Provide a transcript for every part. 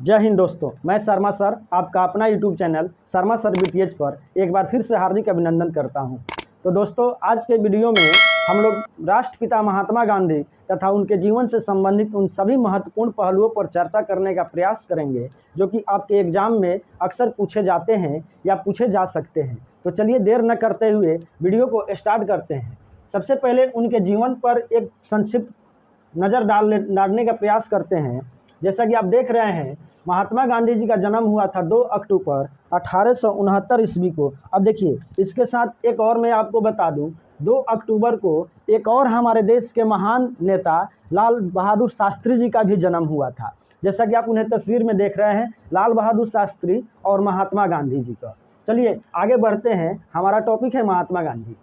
जय हिंद दोस्तों, मैं शर्मा सर आपका अपना YouTube channel Sharma sir BTH पर एक बार फिर से हार्दिक अभिनंदन करता हूं। तो दोस्तों, आज के वीडियो में हम लोग राष्ट्रपिता महात्मा गांधी तथा उनके जीवन से संबंधित उन सभी महत्वपूर्ण पहलुओं पर चर्चा करने का प्रयास करेंगे जो कि आपके एग्जाम में अक्सर पूछे जाते हैं या पूछे जा सकते हैं। तो चलिए देर न करते हुए वीडियो को स्टार्ट करते हैं। सबसे पहले उनके जीवन पर एक संक्षिप्त नज़र डालने का प्रयास करते हैं। जैसा कि आप देख रहे हैं, महात्मा गांधी जी का जन्म हुआ था 2 अक्टूबर 1869 ईस्वी को। अब देखिए, इसके साथ एक और मैं आपको बता दूं, 2 अक्टूबर को एक और हमारे देश के महान नेता लाल बहादुर शास्त्री जी का भी जन्म हुआ था। जैसा कि आप उन्हें तस्वीर में देख रहे हैं, लाल बहादुर शास्त्री और महात्मा गांधी जी का। चलिए आगे बढ़ते हैं। हमारा टॉपिक है महात्मा गांधी।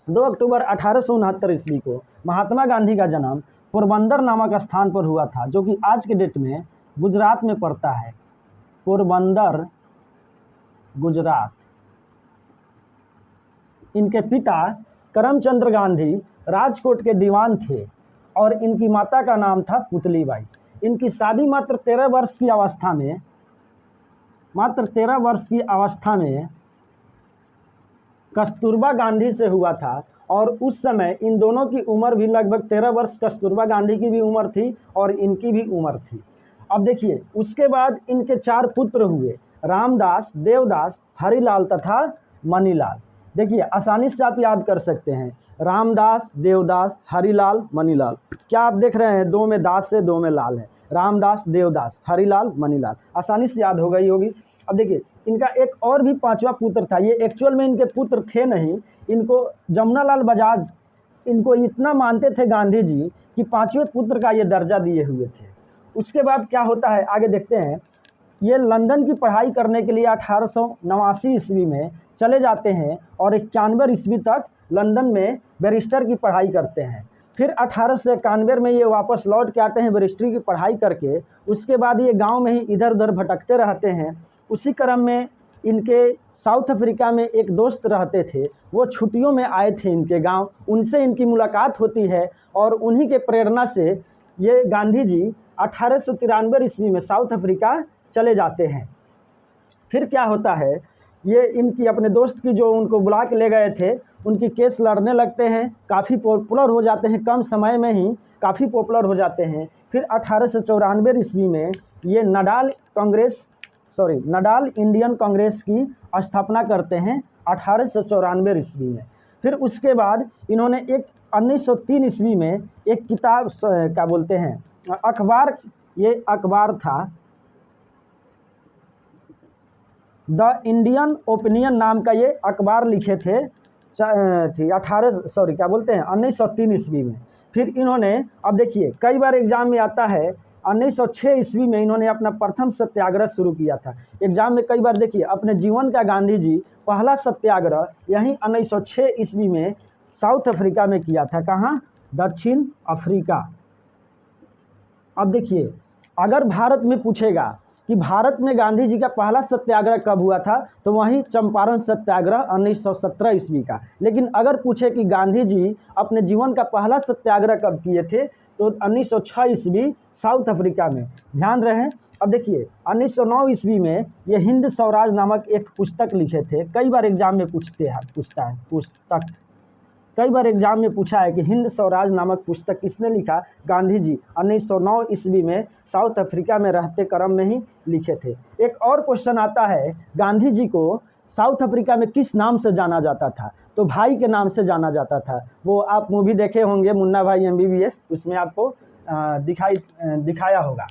2 अक्टूबर 1869 ईस्वी को महात्मा गांधी का जन्म पोरबंदर नामक स्थान पर हुआ था, जो कि आज के डेट में गुजरात में पड़ता है। पोरबंदर, गुजरात। इनके पिता करमचंद्र गांधी राजकोट के दीवान थे और इनकी माता का नाम था पुतलीबाई। इनकी शादी मात्र 13 वर्ष की अवस्था में कस्तूरबा गांधी से हुआ था और उस समय इन दोनों की उम्र भी लगभग 13 वर्ष, कस्तूरबा गांधी की भी उम्र थी और इनकी भी उम्र थी। अब देखिए, उसके बाद इनके 4 पुत्र हुए, रामदास, देवदास, हरिलाल तथा मनीलाल। देखिए, आसानी से आप याद कर सकते हैं, रामदास, देवदास, हरिलाल, मनीलाल। क्या आप देख रहे हैं, 2 में दास है, 2 में लाल है। रामदास, देवदास, हरिलाल, मनीलाल, आसानी से याद हो गई होगी। अब देखिए, इनका एक और भी 5वां पुत्र था। ये एक्चुअल में इनके पुत्र थे नहीं। इनको जमुनालाल बजाज इनको इतना मानते थे गांधी जी कि 5वें पुत्र का ये दर्जा दिए हुए थे। उसके बाद क्या होता है, आगे देखते हैं। ये लंदन की पढ़ाई करने के लिए 1889 ईस्वी में चले जाते हैं और 91 ईस्वी तक लंदन में बैरिस्टर की पढ़ाई करते हैं। फिर 1891 में ये वापस लौट के आते हैं बैरिस्ट्री की पढ़ाई करके। उसके बाद ये गांव में ही इधर उधर भटकते रहते हैं। उसी क्रम में इनके साउथ अफ्रीका में एक दोस्त रहते थे, वो छुट्टियों में आए थे इनके गांव। उनसे इनकी मुलाकात होती है और उन्हीं के प्रेरणा से ये गांधी जी 1893 ईस्वी में साउथ अफ्रीका चले जाते हैं। फिर क्या होता है, ये इनकी अपने दोस्त की जो उनको बुला के ले गए थे, उनकी केस लड़ने लगते हैं, काफ़ी पॉपुलर हो जाते हैं, कम समय में ही काफ़ी पॉपुलर हो जाते हैं। फिर 1894 ईस्वी में ये नडाल इंडियन कांग्रेस की स्थापना करते हैं 1894 ईस्वी में। फिर उसके बाद इन्होंने 1903 ईस्वी में एक किताब, क्या बोलते हैं, अखबार, ये अखबार था द इंडियन ओपिनियन नाम का, ये अखबार लिखे थे 1903 ईस्वी में। फिर इन्होंने, अब देखिए, कई बार एग्जाम में आता है, 1906 ईस्वी में इन्होंने अपना प्रथम सत्याग्रह शुरू किया था। एग्जाम में कई बार देखिए, अपने जीवन का गांधी जी पहला सत्याग्रह यहीं 1906 ईस्वी में साउथ अफ्रीका में किया था। कहाँ? दक्षिण अफ्रीका। अब देखिए, अगर भारत में पूछेगा कि भारत में गांधी जी का पहला सत्याग्रह कब हुआ था, तो वहीं चंपारण सत्याग्रह 1917 ईस्वी का। लेकिन अगर पूछे कि गांधी जी अपने जीवन का पहला सत्याग्रह कब किए थे, तो 1906 ईस्वी साउथ अफ्रीका में। ध्यान रहे। अब देखिए, 1909 ईस्वी में ये हिंद स्वराज नामक एक पुस्तक लिखे थे। कई बार एग्जाम में कई बार एग्जाम में पूछा है कि हिंद स्वराज नामक पुस्तक किसने लिखा? गांधी जी 1909 ईस्वी में साउथ अफ्रीका में रहते क्रम में ही लिखे थे। एक और क्वेश्चन आता है, गांधी जी को साउथ अफ्रीका में किस नाम से जाना जाता था? तो भाई के नाम से जाना जाता था। वो आप मूवी देखे होंगे, मुन्ना भाई MBBS, उसमें आपको दिखाया होगा।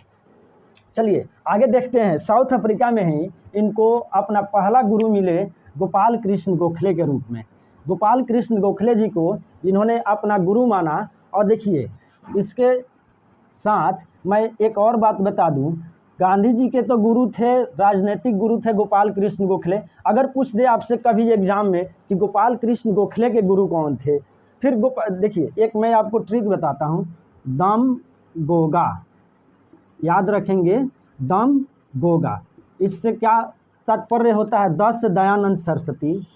चलिए आगे देखते हैं। साउथ अफ्रीका में ही इनको अपना पहला गुरु मिले गोपाल कृष्ण गोखले के रूप में। गोपाल कृष्ण गोखले जी को इन्होंने अपना गुरु माना। और देखिए, इसके साथ मैं एक और बात बता दूं, गांधी जी के तो गुरु थे, राजनीतिक गुरु थे गोपाल कृष्ण गोखले। अगर पूछ दे आपसे कभी एग्जाम में कि गोपाल कृष्ण गोखले के गुरु कौन थे, फिर देखिए, एक मैं आपको ट्रिक बताता हूँ, दम गोगा, याद रखेंगे, दम गोगा। इससे क्या तात्पर्य होता है? 10 दयानंद सरस्वती,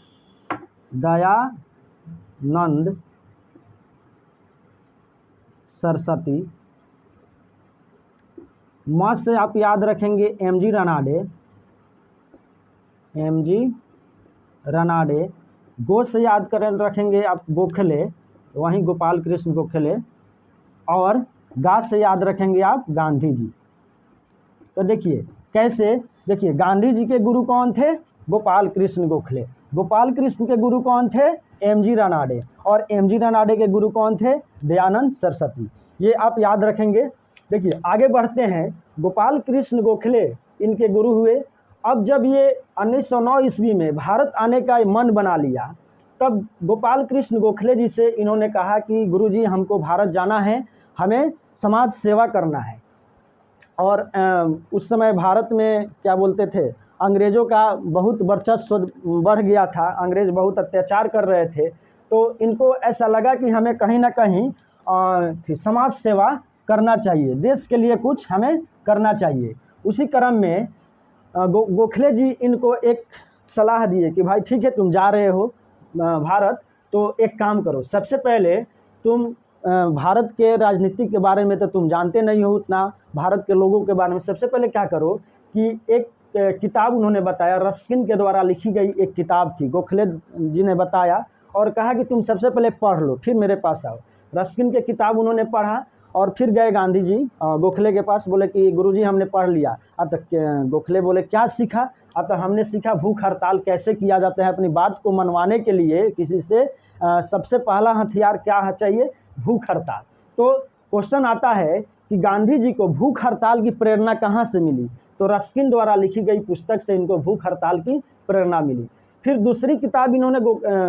दयानंद सरस्वती म से आप याद रखेंगे एमजी रनाडे, एमजी रनाडे। गो से याद कर रखेंगे आप गोखले, वहीं गोपाल कृष्ण गोखले। और गा से याद रखेंगे आप गांधी जी। तो देखिए कैसे, देखिए गांधी जी के गुरु कौन थे? गोपाल कृष्ण गोखले। गोपाल कृष्ण के गुरु कौन थे? एमजी रनाडे। और एमजी रनाडे के गुरु कौन थे? दयानंद सरस्वती। ये आप याद रखेंगे। देखिए आगे बढ़ते हैं। गोपाल कृष्ण गोखले इनके गुरु हुए। अब जब ये 1909 ईस्वी में भारत आने का मन बना लिया, तब गोपाल कृष्ण गोखले जी से इन्होंने कहा कि गुरुजी हमको भारत जाना है, हमें समाज सेवा करना है। और उस समय भारत में क्या बोलते थे, अंग्रेज़ों का बहुत वर्चस्व बढ़ गया था, अंग्रेज़ बहुत अत्याचार कर रहे थे। तो इनको ऐसा लगा कि हमें कहीं ना कहीं समाज सेवा करना चाहिए, देश के लिए कुछ हमें करना चाहिए। उसी क्रम में गोखले जी इनको एक सलाह दिए कि भाई ठीक है, तुम जा रहे हो भारत, तो एक काम करो, सबसे पहले तुम भारत के राजनीति के बारे में तो तुम जानते नहीं हो उतना, भारत के लोगों के बारे में सबसे पहले क्या करो कि एक किताब उन्होंने बताया, रस्किन के द्वारा लिखी गई एक किताब थी, गोखले जी ने बताया और कहा कि तुम सबसे पहले पढ़ लो, फिर मेरे पास आओ। रस्किन के किताब उन्होंने पढ़ा और फिर गए गांधी जी गोखले के पास, बोले कि गुरुजी हमने पढ़ लिया। तो गोखले बोले क्या सीखा? तो हमने सीखा भूख हड़ताल कैसे किया जाता है। अपनी बात को मनवाने के लिए किसी से सबसे पहला हथियार क्या चाहिए? भूख हड़ताल। तो क्वेश्चन आता है कि गांधी जी को भूख हड़ताल की प्रेरणा कहाँ से मिली? तो रस्किन द्वारा लिखी गई पुस्तक से इनको भूख हड़ताल की प्रेरणा मिली। फिर दूसरी किताब इन्होंने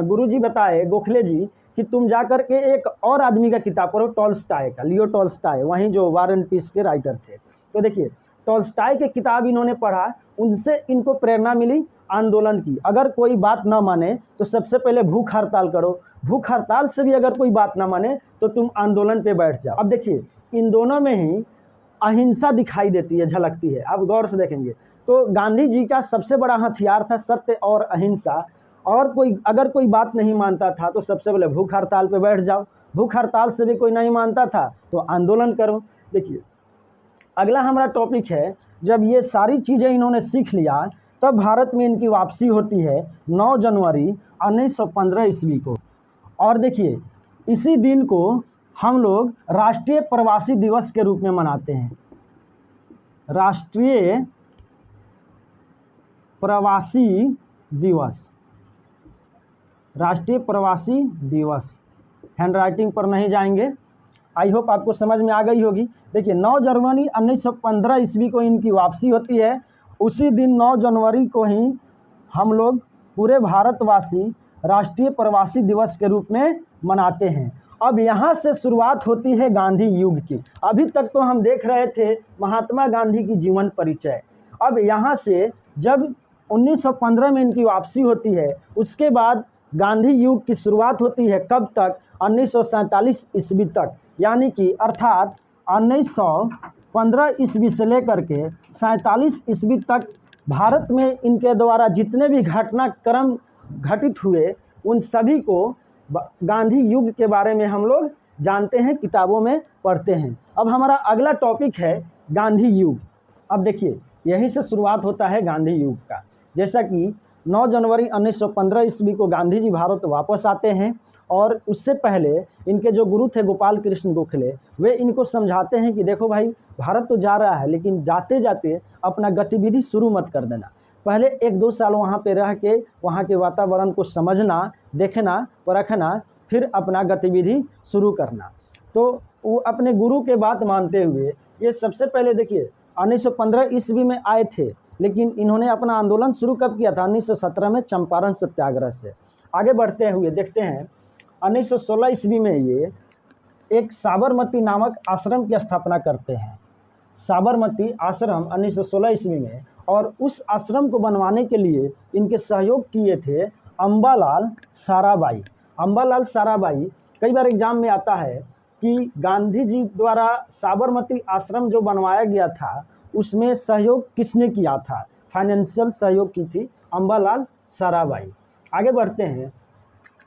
गुरुजी बताए गोखले जी कि तुम जा कर के एक और आदमी का किताब पढ़ो, टॉल्स्टॉय का, लियो टॉल्स्टॉय, वहीं जो वार एंड पीस के राइटर थे। तो देखिए टॉल्स्टॉय के किताब इन्होंने पढ़ा, उनसे इनको प्रेरणा मिली आंदोलन की। अगर कोई बात ना माने तो सबसे पहले भूख हड़ताल करो, भूख हड़ताल से भी अगर कोई बात ना माने तो तुम आंदोलन पे बैठ जाओ। अब देखिए इन दोनों में ही अहिंसा दिखाई देती है, झलकती है। आप गौर से देखेंगे तो गांधी जी का सबसे बड़ा हथियार था सत्य और अहिंसा। और अगर कोई बात नहीं मानता था तो सबसे पहले भूख हड़ताल पे बैठ जाओ, भूख हड़ताल से भी कोई नहीं मानता था तो आंदोलन करो। देखिए अगला हमारा टॉपिक है, जब ये सारी चीज़ें इन्होंने सीख लिया तब भारत में इनकी वापसी होती है 9 जनवरी 1915 ईस्वी को। और देखिए इसी दिन को हम लोग राष्ट्रीय प्रवासी दिवस के रूप में मनाते हैं। राष्ट्रीय प्रवासी दिवस, राष्ट्रीय प्रवासी दिवस। हैंडराइटिंग पर नहीं जाएंगे, आई होप आपको समझ में आ गई होगी। देखिए 9 जनवरी 1915 ईस्वी को इनकी वापसी होती है। उसी दिन 9 जनवरी को ही हम लोग पूरे भारतवासी राष्ट्रीय प्रवासी दिवस के रूप में मनाते हैं। अब यहाँ से शुरुआत होती है गांधी युग की। अभी तक तो हम देख रहे थे महात्मा गांधी की जीवन परिचय। अब यहाँ से जब 1915 में इनकी वापसी होती है, उसके बाद गांधी युग की शुरुआत होती है। कब तक? 1947 ईस्वी तक, यानी कि अर्थात 1915 ईस्वी से लेकर के 47 ईस्वी तक भारत में इनके द्वारा जितने भी घटनाक्रम घटित हुए उन सभी को गांधी युग के बारे में हम लोग जानते हैं, किताबों में पढ़ते हैं। अब हमारा अगला टॉपिक है गांधी युग। अब देखिए यहीं से शुरुआत होता है गांधी युग का। जैसा कि 9 जनवरी 1915 ईस्वी को गांधी जी भारत वापस आते हैं और उससे पहले इनके जो गुरु थे गोपाल कृष्ण गोखले, वे इनको समझाते हैं कि देखो भाई भारत तो जा रहा है, लेकिन जाते जाते अपना गतिविधि शुरू मत कर देना, पहले 1-2 साल वहाँ पे रह के वहाँ के वातावरण को समझना, देखना, परखना, फिर अपना गतिविधि शुरू करना। तो वो अपने गुरु के बात मानते हुए ये सबसे पहले देखिए 1915 ईस्वी में आए थे, लेकिन इन्होंने अपना आंदोलन शुरू कब किया था? 1917 में चंपारण सत्याग्रह से। आगे बढ़ते हुए देखते हैं 1916 ईस्वी में ये एक साबरमती नामक आश्रम की स्थापना करते हैं। साबरमती आश्रम 1916 ईस्वी में, और उस आश्रम को बनवाने के लिए इनके सहयोग किए थे अम्बालाल साराभाई। अम्बालाल साराभाई कई बार एग्जाम में आता है कि गांधी जी द्वारा साबरमती आश्रम जो बनवाया गया था उसमें सहयोग किसने किया था? फाइनेंशियल सहयोग की थी अम्बालाल साराभाई। आगे बढ़ते हैं।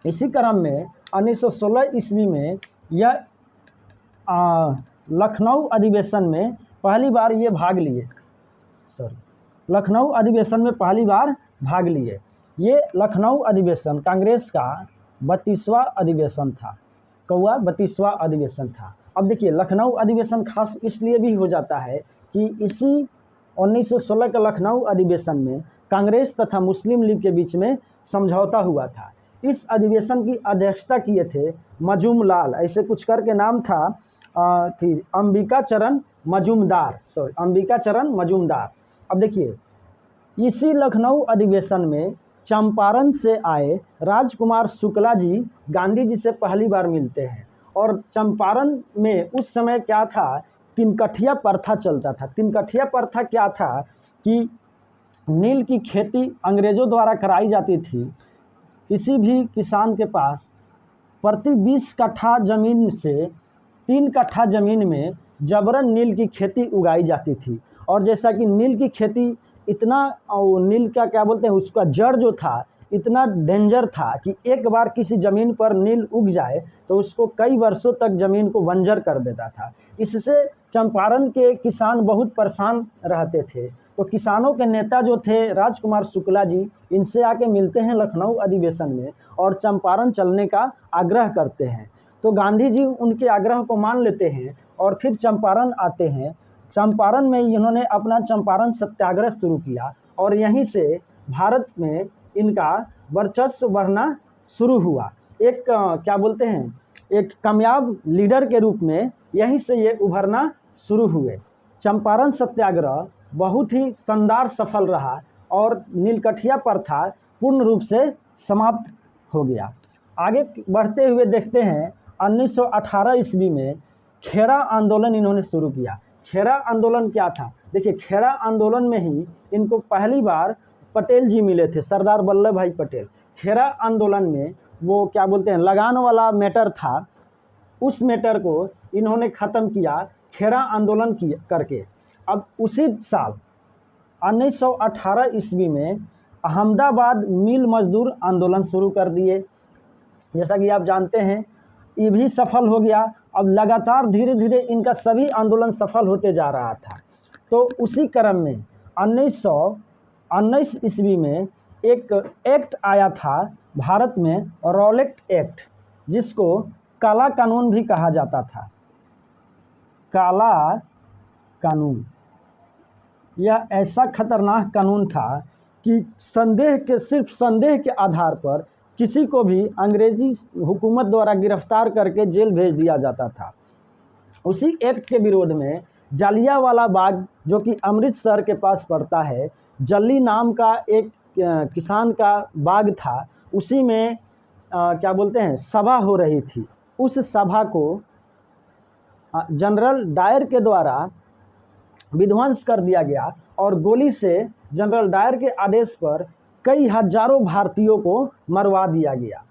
इसी क्रम में 1916 ईस्वी में यह लखनऊ अधिवेशन में पहली बार ये भाग लिए, लखनऊ अधिवेशन में पहली बार भाग लिए। ये लखनऊ अधिवेशन कांग्रेस का 32वां अधिवेशन था। कौआ 32वां अधिवेशन था। अब देखिए लखनऊ अधिवेशन खास इसलिए भी हो जाता है कि इसी 1916 के लखनऊ अधिवेशन में कांग्रेस तथा मुस्लिम लीग के बीच में समझौता हुआ था। इस अधिवेशन की अध्यक्षता किए थे मजूमलाल, ऐसे कुछ करके नाम था, थी अंबिका चरण मजूमदार। अब देखिए इसी लखनऊ अधिवेशन में चंपारण से आए राजकुमार शुक्ला जी गांधी जी से पहली बार मिलते हैं। और चंपारण में उस समय क्या था, तिनकठिया प्रथा चलता था। तिनकठिया प्रथा क्या था कि नील की खेती अंग्रेज़ों द्वारा कराई जाती थी। किसी भी किसान के पास प्रति 20 कट्ठा ज़मीन से 3 कट्ठा ज़मीन में जबरन नील की खेती उगाई जाती थी। और जैसा कि नील की खेती इतना, नील का क्या बोलते हैं, उसका जड़ जो था इतना डेंजर था कि एक बार किसी ज़मीन पर नील उग जाए तो उसको कई वर्षों तक ज़मीन को बंजर कर देता था। इससे चंपारण के किसान बहुत परेशान रहते थे। तो किसानों के नेता जो थे राजकुमार शुक्ला जी, इनसे आके मिलते हैं लखनऊ अधिवेशन में और चंपारण चलने का आग्रह करते हैं। तो गांधी जी उनके आग्रह को मान लेते हैं और फिर चंपारण आते हैं। चंपारण में इन्होंने अपना चंपारण सत्याग्रह शुरू किया और यहीं से भारत में इनका वर्चस्व बढ़ना शुरू हुआ। एक क्या बोलते हैं, एक कामयाब लीडर के रूप में यहीं से ये उभरना शुरू हुए। चंपारण सत्याग्रह बहुत ही शानदार सफल रहा और नीलकठिया प्रथा पूर्ण रूप से समाप्त हो गया। आगे बढ़ते हुए देखते हैं 1918 ईस्वी में खेड़ा आंदोलन इन्होंने शुरू किया। खेड़ा आंदोलन क्या था, देखिए खेड़ा आंदोलन में ही इनको पहली बार पटेल जी मिले थे, सरदार वल्लभ भाई पटेल। खेड़ा आंदोलन में वो क्या बोलते हैं, लगान वाला मैटर था, उस मैटर को इन्होंने ख़त्म किया खेड़ा आंदोलन करके। अब उसी साल 1918 ईस्वी में अहमदाबाद मिल मजदूर आंदोलन शुरू कर दिए। जैसा कि आप जानते हैं ये भी सफल हो गया। अब लगातार धीरे धीरे इनका सभी आंदोलन सफल होते जा रहा था। तो उसी क्रम में 1919 ईस्वी में एक एक्ट आया था भारत में, रॉलेट एक्ट, जिसको काला कानून भी कहा जाता था। काला कानून यह ऐसा खतरनाक कानून था कि सिर्फ संदेह के आधार पर किसी को भी अंग्रेजी हुकूमत द्वारा गिरफ्तार करके जेल भेज दिया जाता था। उसी एक्ट के विरोध में जालियांवाला बाग, जो कि अमृतसर के पास पड़ता है, जल्ली नाम का एक किसान का बाग था, उसी में क्या बोलते हैं सभा हो रही थी। उस सभा को जनरल डायर के द्वारा विध्वंस कर दिया गया और गोली से जनरल डायर के आदेश पर कई हजारों भारतीयों को मरवा दिया गया।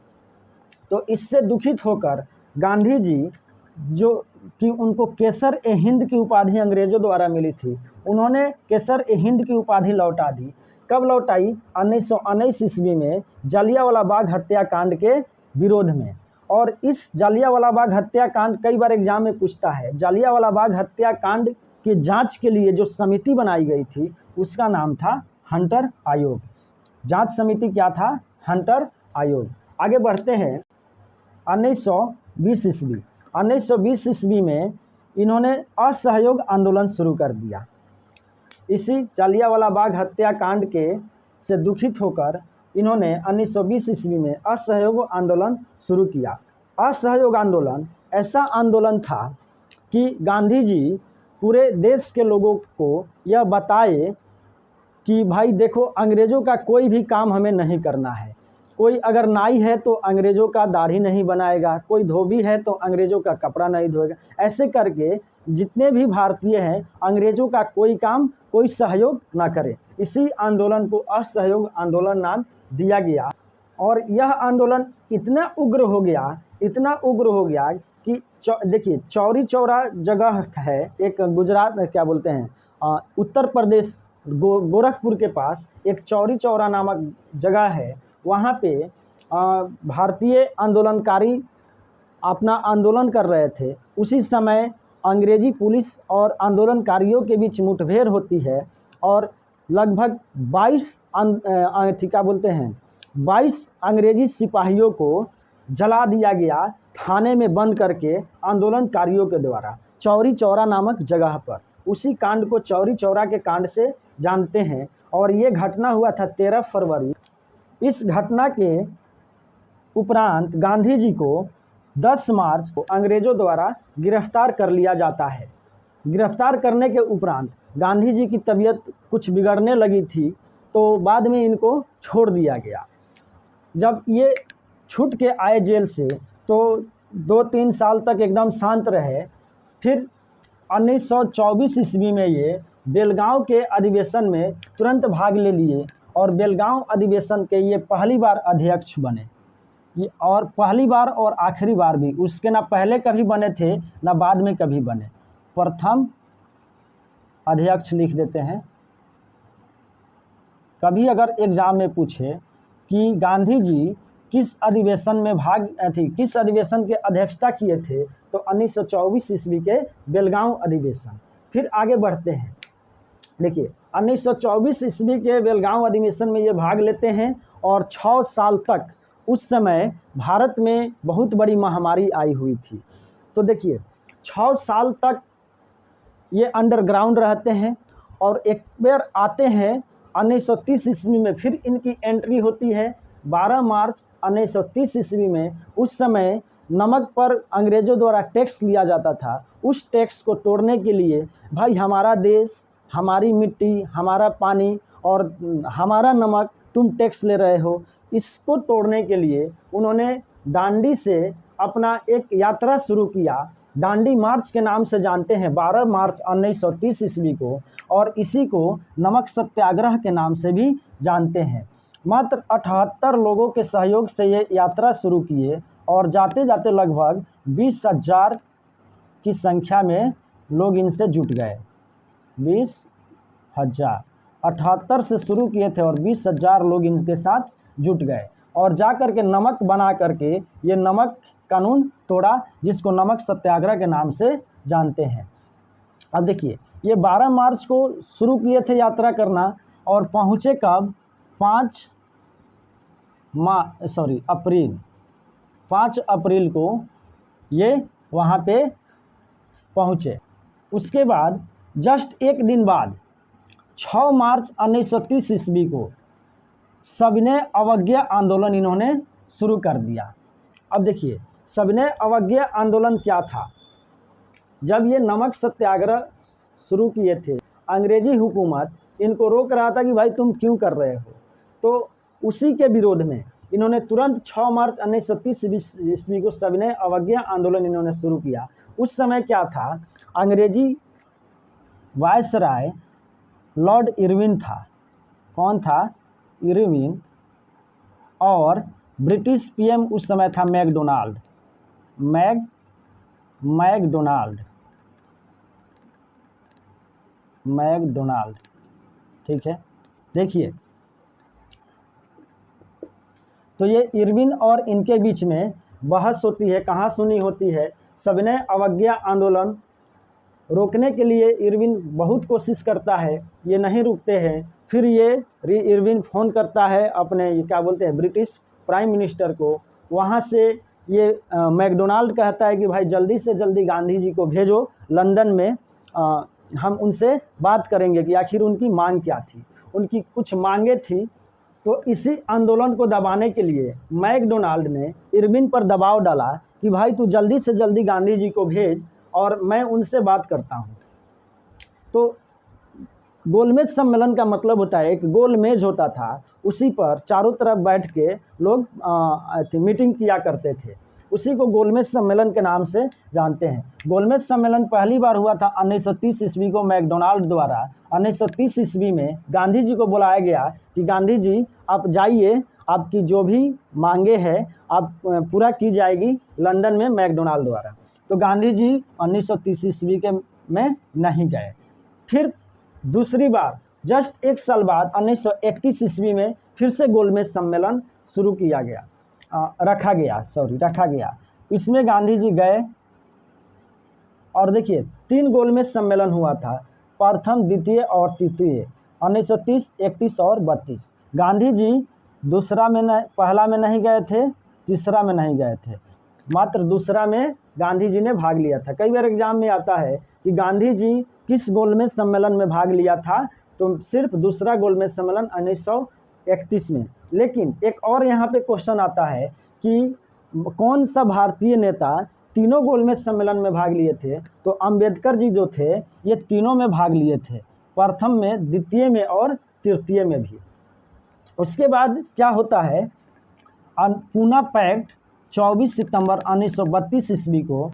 तो इससे दुखित होकर गांधी जी, जो कि उनको केसर ए हिंद की उपाधि अंग्रेज़ों द्वारा मिली थी, उन्होंने केसर ए हिंद की उपाधि लौटा दी। कब लौटाई? 1919 ईस्वी में जालियांवाला बाग हत्याकांड के विरोध में। और इस जालियांवाला बाग हत्याकांड कई बार एग्जाम में पूछता है। जालियांवाला बाग हत्याकांड की जांच के लिए जो समिति बनाई गई थी उसका नाम था हंटर आयोग। जांच समिति क्या था? हंटर आयोग। आगे बढ़ते हैं 1920 ईस्वी। 1920 ईस्वी में इन्होंने असहयोग आंदोलन शुरू कर दिया। इसी जालियांवाला बाग हत्याकांड के से दुखित होकर इन्होंने 1920 ईस्वी में असहयोग आंदोलन शुरू किया। असहयोग आंदोलन ऐसा आंदोलन था कि गांधी जी पूरे देश के लोगों को यह बताए कि भाई देखो, अंग्रेज़ों का कोई भी काम हमें नहीं करना है। कोई अगर नाई है तो अंग्रेज़ों का दाढ़ी नहीं बनाएगा, कोई धोबी है तो अंग्रेज़ों का कपड़ा नहीं धोएगा। ऐसे करके जितने भी भारतीय हैं अंग्रेज़ों का कोई काम, कोई सहयोग ना करें। इसी आंदोलन को असहयोग आंदोलन नाम दिया गया। और यह आंदोलन इतना उग्र हो गया कि देखिए चौरी चौरा जगह है एक, गुजरात क्या बोलते हैं, उत्तर प्रदेश गोरखपुर के पास एक चौरी चौरा नामक जगह है। वहाँ पे भारतीय आंदोलनकारी अपना आंदोलन कर रहे थे। उसी समय अंग्रेजी पुलिस और आंदोलनकारियों के बीच मुठभेड़ होती है और लगभग 22 अंग्रेजी सिपाहियों को जला दिया गया थाने में बंद करके आंदोलनकारियों के द्वारा चौरी चौरा नामक जगह पर। उसी कांड को चौरी चौरा के कांड से जानते हैं और ये घटना हुआ था 13 फरवरी। इस घटना के उपरांत गांधी जी को 10 मार्च को अंग्रेज़ों द्वारा गिरफ्तार कर लिया जाता है। गिरफ्तार करने के उपरांत गांधी जी की तबीयत कुछ बिगड़ने लगी थी तो बाद में इनको छोड़ दिया गया। जब ये छूट के आए जेल से तो 2-3 साल तक एकदम शांत रहे। फिर 1924 ईस्वी में ये बेलगांव के अधिवेशन में तुरंत भाग ले लिए और बेलगांव अधिवेशन के ये पहली बार अध्यक्ष बने। और पहली बार और आखिरी बार भी, उसके ना पहले कभी बने थे ना बाद में कभी बने। प्रथम अध्यक्ष लिख देते हैं। कभी अगर एग्जाम में पूछे कि गांधी जी किस अधिवेशन में किस अधिवेशन के अध्यक्षता किए थे तो 1924 ईस्वी के बेलगांव अधिवेशन। फिर आगे बढ़ते हैं। देखिए 1924 ईस्वी के बेलगांव अधिवेशन में ये भाग लेते हैं और 6 साल तक, उस समय भारत में बहुत बड़ी महामारी आई हुई थी। तो देखिए 6 साल तक ये अंडरग्राउंड रहते हैं और एक बार आते हैं 1930 ईस्वी में। फिर इनकी एंट्री होती है 12 मार्च 1930 ईस्वी में। उस समय नमक पर अंग्रेज़ों द्वारा टैक्स लिया जाता था। उस टैक्स को तोड़ने के लिए, भाई हमारा देश, हमारी मिट्टी, हमारा पानी और हमारा नमक, तुम टैक्स ले रहे हो, इसको तोड़ने के लिए उन्होंने दांडी से अपना एक यात्रा शुरू किया। दांडी मार्च के नाम से जानते हैं 12 मार्च 1930 ईस्वी को, और इसी को नमक सत्याग्रह के नाम से भी जानते हैं। मात्र 78 लोगों के सहयोग से ये यात्रा शुरू किए और जाते जाते लगभग 20,000 की संख्या में लोग इनसे जुट गए। 20,000, 78 से शुरू किए थे और 20,000 लोग इनके साथ जुट गए और जा कर के नमक बना करके ये नमक कानून तोड़ा, जिसको नमक सत्याग्रह के नाम से जानते हैं। अब देखिए ये 12 मार्च को शुरू किए थे यात्रा करना और पहुँचे कब? 5 अप्रैल को ये वहाँ पे पहुँचे। उसके बाद जस्ट एक दिन बाद 6 मार्च 1930 ईस्वी को सविनय अवज्ञा आंदोलन इन्होंने शुरू कर दिया। अब देखिए सविनय अवज्ञा आंदोलन क्या था? जब ये नमक सत्याग्रह शुरू किए थे, अंग्रेजी हुकूमत इनको रोक रहा था कि भाई तुम क्यों कर रहे हो, तो उसी के विरोध में इन्होंने तुरंत 6 मार्च 1930 ईस्वी को सविनय अवज्ञा आंदोलन इन्होंने शुरू किया। उस समय क्या था, अंग्रेजी वायसराय लॉर्ड इरविन था। कौन था? इरविन। और ब्रिटिश पीएम उस समय था मैकडोनाल्ड। मैकडोनाल्ड, ठीक है। देखिए तो ये इरविन और इनके बीच में बहस होती है। कहाँ सुनी होती है? सविनय अवज्ञा आंदोलन रोकने के लिए इरविन बहुत कोशिश करता है, ये नहीं रुकते हैं। फिर ये इरविन फ़ोन करता है अपने क्या बोलते हैं ब्रिटिश प्राइम मिनिस्टर को। वहाँ से ये मैकडोनाल्ड कहता है कि भाई जल्दी से जल्दी गांधी जी को भेजो लंदन में, हम उनसे बात करेंगे कि आखिर उनकी मांग क्या थी। उनकी कुछ मांगे थी, तो इसी आंदोलन को दबाने के लिए मैकडोनाल्ड ने इरविन पर दबाव डाला कि भाई तू जल्दी से जल्दी गांधी जी को भेज और मैं उनसे बात करता हूँ। तो गोलमेज सम्मेलन का मतलब होता है एक गोलमेज होता था, उसी पर चारों तरफ बैठ के लोग मीटिंग किया करते थे। उसी को गोलमेज सम्मेलन के नाम से जानते हैं। गोलमेज सम्मेलन पहली बार हुआ था 1930 ईस्वी को मैकडोनाल्ड द्वारा। 1930 ईस्वी में गांधी जी को बुलाया गया कि गांधी जी आप जाइए, आपकी जो भी मांगे हैं आप पूरा की जाएगी लंदन में मैकडोनाल्ड द्वारा। तो गांधी जी 1930 ईस्वी के में नहीं गए। फिर दूसरी बार जस्ट एक साल बाद 1931 ईस्वी में फिर से गोलमेज सम्मेलन शुरू किया गया, रखा गया। इसमें गांधी जी गए और देखिए 3 गोलमेज सम्मेलन हुआ था, प्रथम, द्वितीय और तृतीय, 1930, 31 और 32। गांधी जी दूसरा में नहीं, पहला में नहीं गए थे, तीसरा में नहीं गए थे, मात्र दूसरा में गांधी जी ने भाग लिया था। कई बार एग्जाम में आता है कि गांधी जी किस गोलमेज सम्मेलन में भाग लिया था, तो सिर्फ दूसरा गोलमेज सम्मेलन 1931 में। लेकिन एक और यहाँ पे क्वेश्चन आता है कि कौन सा भारतीय नेता तीनों गोलमेज सम्मेलन में भाग लिए थे, तो अंबेडकर जी जो थे ये तीनों में भाग लिए थे, प्रथम में, द्वितीय में और तृतीय में भी। उसके बाद क्या होता है, पूना पैक्ट 24 सितंबर 1932 ईस्वी को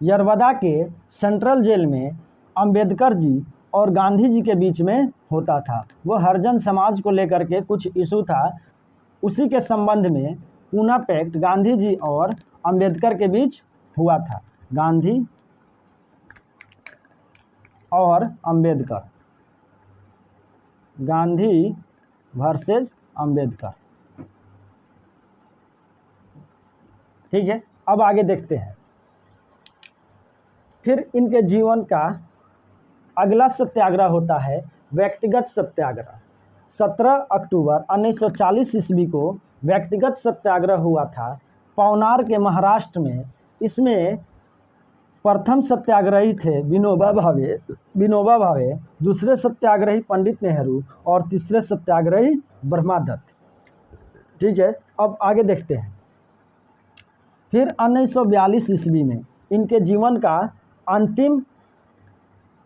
यरवदा के सेंट्रल जेल में अंबेडकर जी और गांधी जी के बीच में होता था। वो हरिजन समाज को लेकर के कुछ इशू था, उसी के संबंध में पूना पैक्ट गांधी जी और अंबेडकर के बीच हुआ था। गांधी और अंबेडकर, गांधी वर्सेस अंबेडकर। ठीक है, अब आगे देखते हैं। फिर इनके जीवन का अगला सत्याग्रह होता है व्यक्तिगत सत्याग्रह। 17 अक्टूबर 1940 ईस्वी को व्यक्तिगत सत्याग्रह हुआ था पवनार के महाराष्ट्र में। इसमें प्रथम सत्याग्रही थे विनोबा भावे, दूसरे सत्याग्रही पंडित नेहरू और तीसरे सत्याग्रही ब्रह्मादत्त। ठीक है, अब आगे देखते हैं। फिर 1942 ईस्वी में इनके जीवन का अंतिम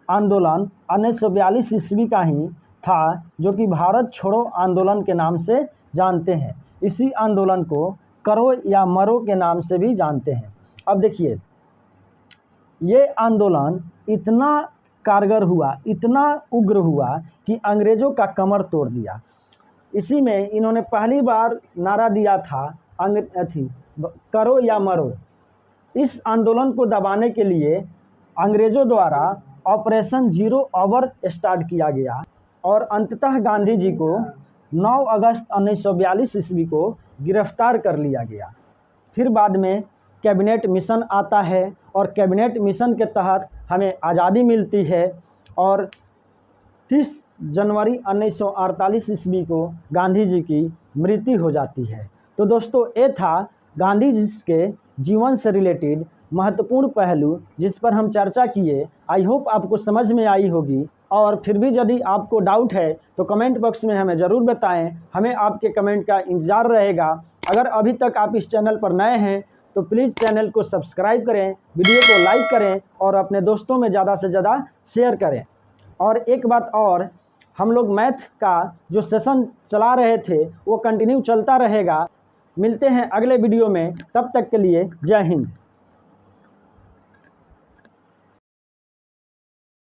आंदोलन 1942 ईस्वी का ही था, जो कि भारत छोड़ो आंदोलन के नाम से जानते हैं। इसी आंदोलन को करो या मरो के नाम से भी जानते हैं। अब देखिए, ये आंदोलन इतना कारगर हुआ, इतना उग्र हुआ कि अंग्रेज़ों का कमर तोड़ दिया। इसी में इन्होंने पहली बार नारा दिया था करो या मरो। इस आंदोलन को दबाने के लिए अंग्रेज़ों द्वारा ऑपरेशन जीरो आवर स्टार्ट किया गया और अंततः गांधी जी को 9 अगस्त 1942 ईस्वी को गिरफ्तार कर लिया गया। फिर बाद में कैबिनेट मिशन आता है और कैबिनेट मिशन के तहत हमें आज़ादी मिलती है और 30 जनवरी 1948 ईस्वी को गांधी जी की मृत्यु हो जाती है। तो दोस्तों, ये था गांधी जी के जीवन से रिलेटेड महत्वपूर्ण पहलू जिस पर हम चर्चा किए। आई होप आपको समझ में आई होगी, और फिर भी यदि आपको डाउट है तो कमेंट बॉक्स में हमें ज़रूर बताएं। हमें आपके कमेंट का इंतज़ार रहेगा। अगर अभी तक आप इस चैनल पर नए हैं तो प्लीज़ चैनल को सब्सक्राइब करें, वीडियो को लाइक करें और अपने दोस्तों में ज़्यादा से ज़्यादा शेयर करें। और एक बात और, हम लोग मैथ का जो सेशन चला रहे थे वो कंटिन्यू चलता रहेगा। मिलते हैं अगले वीडियो में, तब तक के लिए जय हिंद।